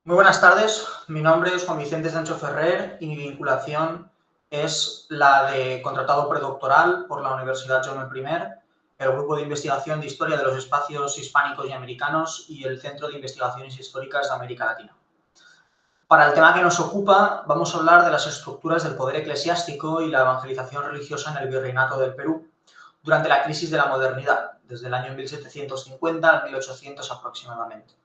Muy buenas tardes, mi nombre es Juan Vicente Sancho Ferrer y mi vinculación es la de contratado predoctoral por la Universidad Jaume I, el Grupo de Investigación de Historia de los Espacios Hispánicos y Americanos y el Centro de Investigaciones Históricas de América Latina. Para el tema que nos ocupa, vamos a hablar de las estructuras del poder eclesiástico y la evangelización religiosa en el Virreinato del Perú durante la crisis de la modernidad, desde el año 1750 al 1800 aproximadamente.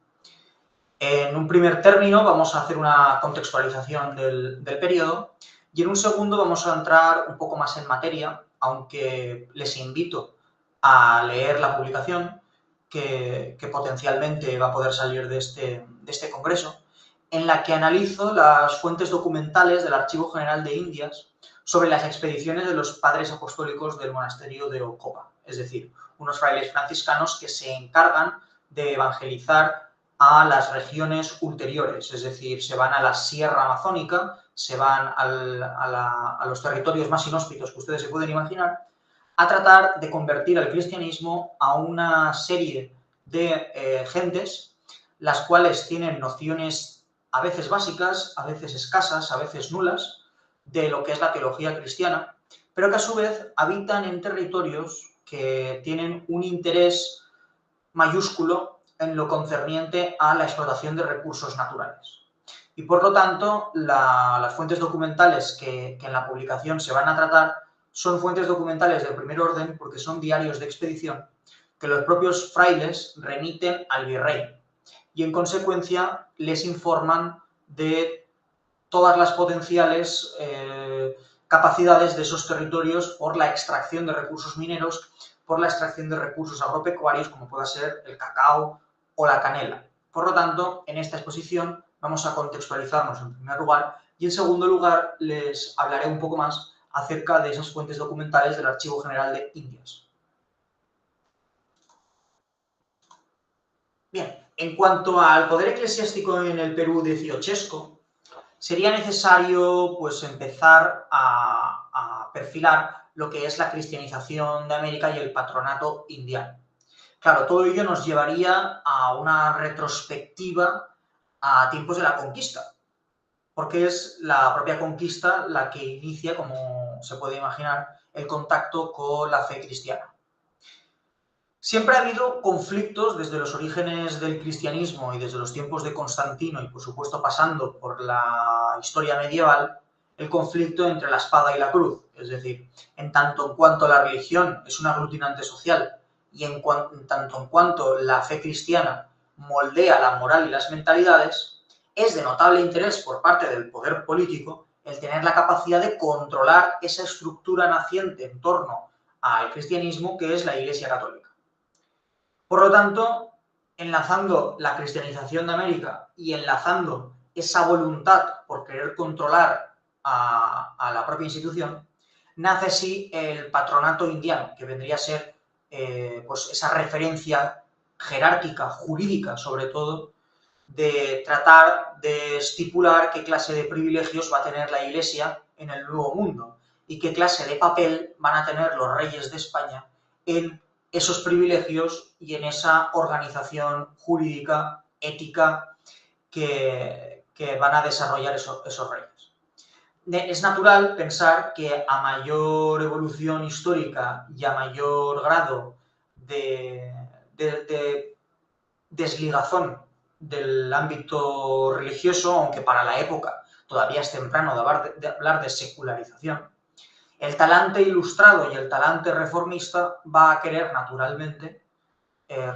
En un primer término vamos a hacer una contextualización del periodo y en un segundo vamos a entrar un poco más en materia, aunque les invito a leer la publicación que potencialmente va a poder salir de este congreso, en la que analizo las fuentes documentales del Archivo General de Indias sobre las expediciones de los padres apostólicos del monasterio de Ocopa, es decir, unos frailes franciscanos que se encargan de evangelizar a las regiones ulteriores, es decir, se van a la sierra amazónica, se van a los territorios más inhóspitos que ustedes se pueden imaginar, a tratar de convertir al cristianismo a una serie de gentes, las cuales tienen nociones a veces básicas, a veces escasas, a veces nulas, de lo que es la teología cristiana, pero que a su vez habitan en territorios que tienen un interés mayúsculo en lo concerniente a la explotación de recursos naturales. Y por lo tanto, las fuentes documentales que en la publicación se van a tratar son fuentes documentales del primer orden porque son diarios de expedición que los propios frailes remiten al virrey y en consecuencia les informan de todas las potenciales capacidades de esos territorios por la extracción de recursos mineros, por la extracción de recursos agropecuarios como pueda ser el cacao o la canela. Por lo tanto, en esta exposición vamos a contextualizarnos en primer lugar y en segundo lugar les hablaré un poco más acerca de esas fuentes documentales del Archivo General de Indias. Bien, en cuanto al poder eclesiástico en el Perú dieciochesco, sería necesario pues, empezar a perfilar lo que es la cristianización de América y el patronato indiano. Claro, todo ello nos llevaría a una retrospectiva a tiempos de la conquista, porque es la propia conquista la que inicia, como se puede imaginar, el contacto con la fe cristiana. Siempre ha habido conflictos desde los orígenes del cristianismo y desde los tiempos de Constantino y por supuesto pasando por la historia medieval, el conflicto entre la espada y la cruz, es decir, en tanto en cuanto la religión es un aglutinante social y en tanto en cuanto la fe cristiana moldea la moral y las mentalidades, es de notable interés por parte del poder político el tener la capacidad de controlar esa estructura naciente en torno al cristianismo que es la Iglesia Católica. Por lo tanto, enlazando la cristianización de América y enlazando esa voluntad por querer controlar a la propia institución, nace así el patronato indiano, que vendría a ser pues esa referencia jerárquica, jurídica sobre todo, de tratar de estipular qué clase de privilegios va a tener la Iglesia en el Nuevo Mundo y qué clase de papel van a tener los reyes de España en esos privilegios y en esa organización jurídica, ética que van a desarrollar esos reyes. Es natural pensar que a mayor evolución histórica y a mayor grado de desligazón del ámbito religioso, aunque para la época todavía es temprano de hablar de secularización, el talante ilustrado y el talante reformista va a querer naturalmente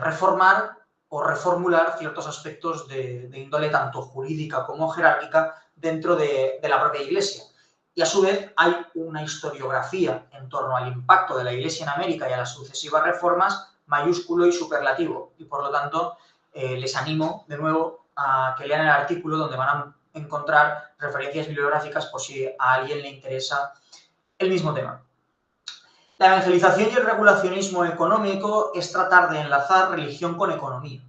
reformar o reformular ciertos aspectos de índole tanto jurídica como jerárquica dentro de la propia Iglesia. Y a su vez hay una historiografía en torno al impacto de la Iglesia en América y a las sucesivas reformas mayúsculo y superlativo. Y por lo tanto les animo de nuevo a que lean el artículo donde van a encontrar referencias bibliográficas por si a alguien le interesa el mismo tema. La evangelización y el regulacionismo económico es tratar de enlazar religión con economía,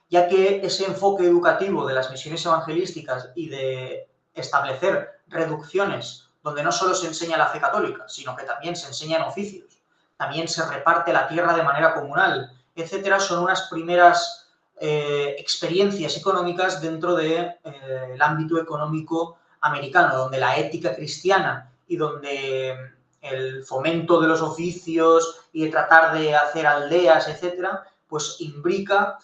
ya que ese enfoque educativo de las misiones evangelísticas y de establecer reducciones donde no solo se enseña la fe católica, sino que también se enseñan oficios, también se reparte la tierra de manera comunal, etcétera, son unas primeras experiencias económicas dentro del ámbito económico americano, donde la ética cristiana y donde el fomento de los oficios y de tratar de hacer aldeas, etcétera, pues imbrica,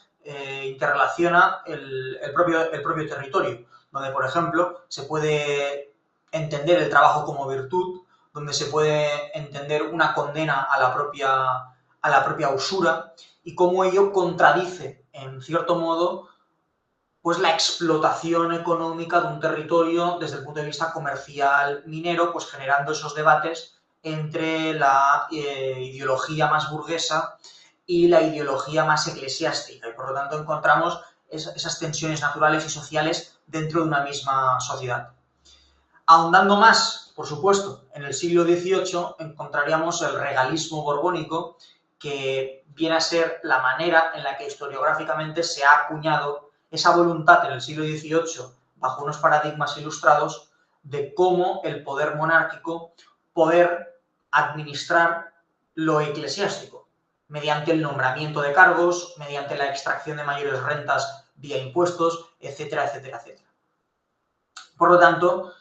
interrelaciona el propio territorio, donde, por ejemplo, se puede entender el trabajo como virtud, donde se puede entender una condena a la propia usura y cómo ello contradice, en cierto modo, pues la explotación económica de un territorio desde el punto de vista comercial minero, pues generando esos debates entre la ideología más burguesa y la ideología más eclesiástica. Y por lo tanto encontramos esas tensiones naturales y sociales dentro de una misma sociedad. Ahondando más, por supuesto, en el siglo XVIII encontraríamos el regalismo borbónico, que viene a ser la manera en la que historiográficamente se ha acuñado esa voluntad en el siglo XVIII, bajo unos paradigmas ilustrados, de cómo el poder monárquico poder administrar lo eclesiástico, mediante el nombramiento de cargos, mediante la extracción de mayores rentas vía impuestos, etcétera, etcétera, etcétera. Por lo tanto,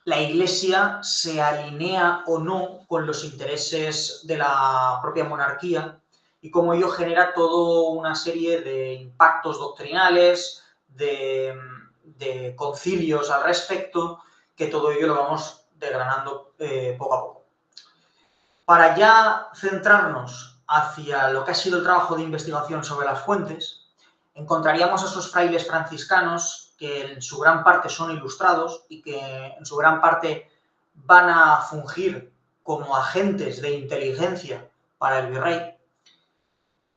la Iglesia se alinea o no con los intereses de la propia monarquía y cómo ello genera toda una serie de impactos doctrinales, de concilios al respecto, que todo ello lo vamos desgranando poco a poco. Para ya centrarnos hacia lo que ha sido el trabajo de investigación sobre las fuentes, encontraríamos a esos frailes franciscanos que en su gran parte son ilustrados y que en su gran parte van a fungir como agentes de inteligencia para el virrey,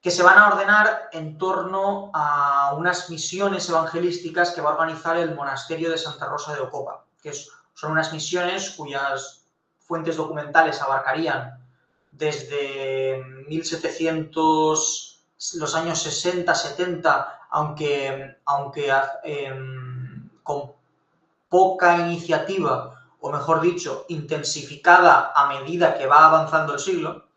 que se van a ordenar en torno a unas misiones evangelísticas que va a organizar el monasterio de Santa Rosa de Ocopa, que son unas misiones cuyas fuentes documentales abarcarían desde 1700, los años 60, 70, aunque con poca iniciativa, o mejor dicho, intensificada a medida que va avanzando el siglo.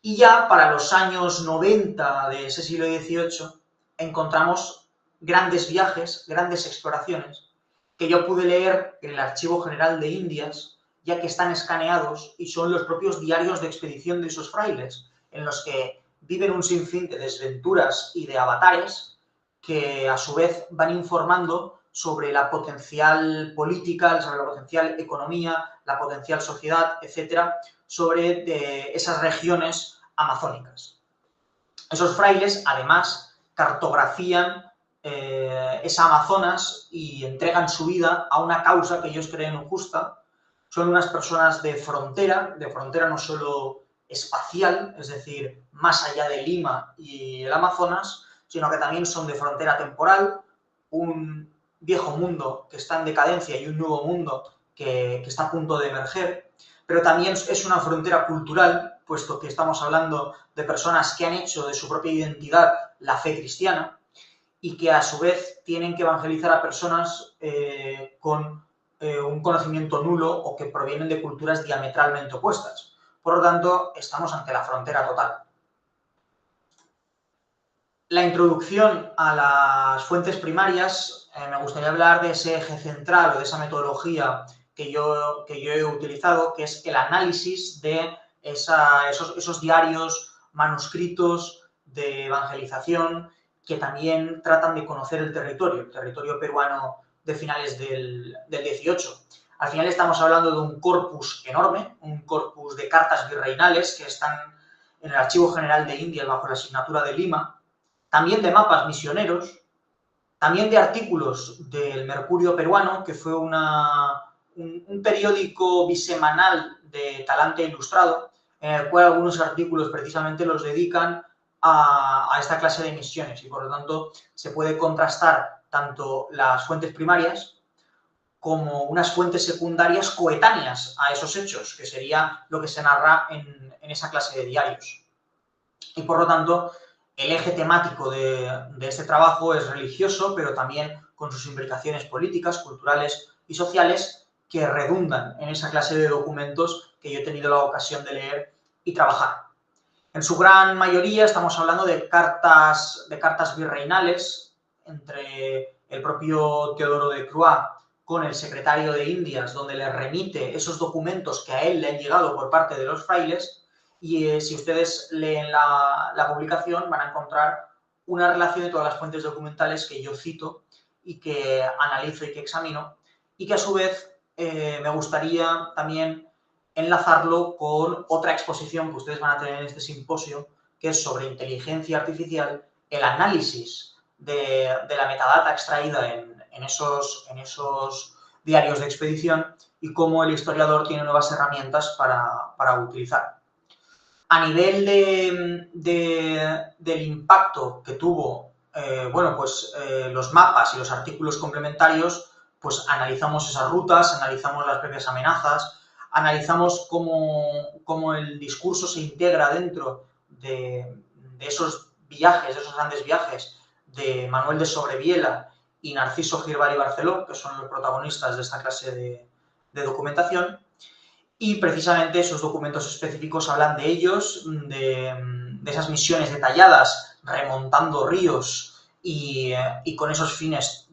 Y ya para los años 90 de ese siglo XVIII encontramos grandes viajes, grandes exploraciones, que yo pude leer en el Archivo General de Indias, ya que están escaneados y son los propios diarios de expedición de esos frailes, en los que viven un sinfín de desventuras y de avatares que a su vez van informando sobre la potencial política, sobre la potencial economía, la potencial sociedad, etcétera, sobre esas regiones amazónicas. Esos frailes, además, cartografían esa Amazonas y entregan su vida a una causa que ellos creen justa. Son unas personas de frontera no solo espacial, es decir, más allá de Lima y el Amazonas, sino que también son de frontera temporal, un viejo mundo que está en decadencia y un nuevo mundo que está a punto de emerger, pero también es una frontera cultural, puesto que estamos hablando de personas que han hecho de su propia identidad la fe cristiana y que a su vez tienen que evangelizar a personas con un conocimiento nulo o que provienen de culturas diametralmente opuestas. Por lo tanto, estamos ante la frontera total. La introducción a las fuentes primarias, me gustaría hablar de ese eje central o de esa metodología que yo he utilizado, que es el análisis de esos diarios, manuscritos de evangelización que también tratan de conocer el territorio peruano de finales del 18. Al final estamos hablando de un corpus enorme, un corpus de cartas virreinales que están en el Archivo General de Indias bajo la asignatura de Lima, también de mapas misioneros, también de artículos del Mercurio peruano, que fue un periódico bisemanal de talante ilustrado, en el cual algunos artículos precisamente los dedican a esta clase de misiones y por lo tanto se puede contrastar tanto las fuentes primarias como unas fuentes secundarias coetáneas a esos hechos, que sería lo que se narra en esa clase de diarios. Y por lo tanto, el eje temático de este trabajo es religioso, pero también con sus implicaciones políticas, culturales y sociales que redundan en esa clase de documentos que yo he tenido la ocasión de leer y trabajar. En su gran mayoría estamos hablando de cartas virreinales entre el propio Teodoro de Croix con el secretario de Indias, donde le remite esos documentos que a él le han llegado por parte de los frailes, y si ustedes leen la publicación van a encontrar una relación de todas las fuentes documentales que yo cito y que analizo y que examino, y que a su vez me gustaría también enlazarlo con otra exposición que ustedes van a tener en este simposio, que es sobre inteligencia artificial, el análisis de la metadata extraída en esos diarios de expedición y cómo el historiador tiene nuevas herramientas para utilizar. A nivel del impacto que tuvo los mapas y los artículos complementarios, pues analizamos esas rutas, analizamos las propias amenazas, analizamos cómo el discurso se integra dentro de esos viajes, de esos grandes viajes de Manuel de Sobreviela y Narciso Girbal y Barceló, que son los protagonistas de esta clase de documentación. Y precisamente esos documentos específicos hablan de ellos, de esas misiones detalladas, remontando ríos y con esos fines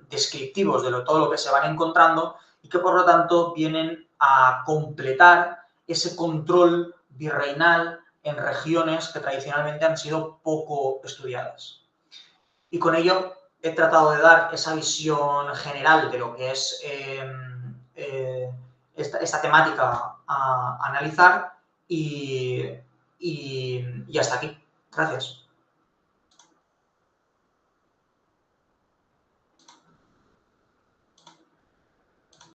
descriptivos de todo lo que se van encontrando, y que por lo tanto vienen a completar ese control virreinal en regiones que tradicionalmente han sido poco estudiadas. Y con ello he tratado de dar esa visión general de lo que es esta temática a analizar, y hasta aquí. Gracias.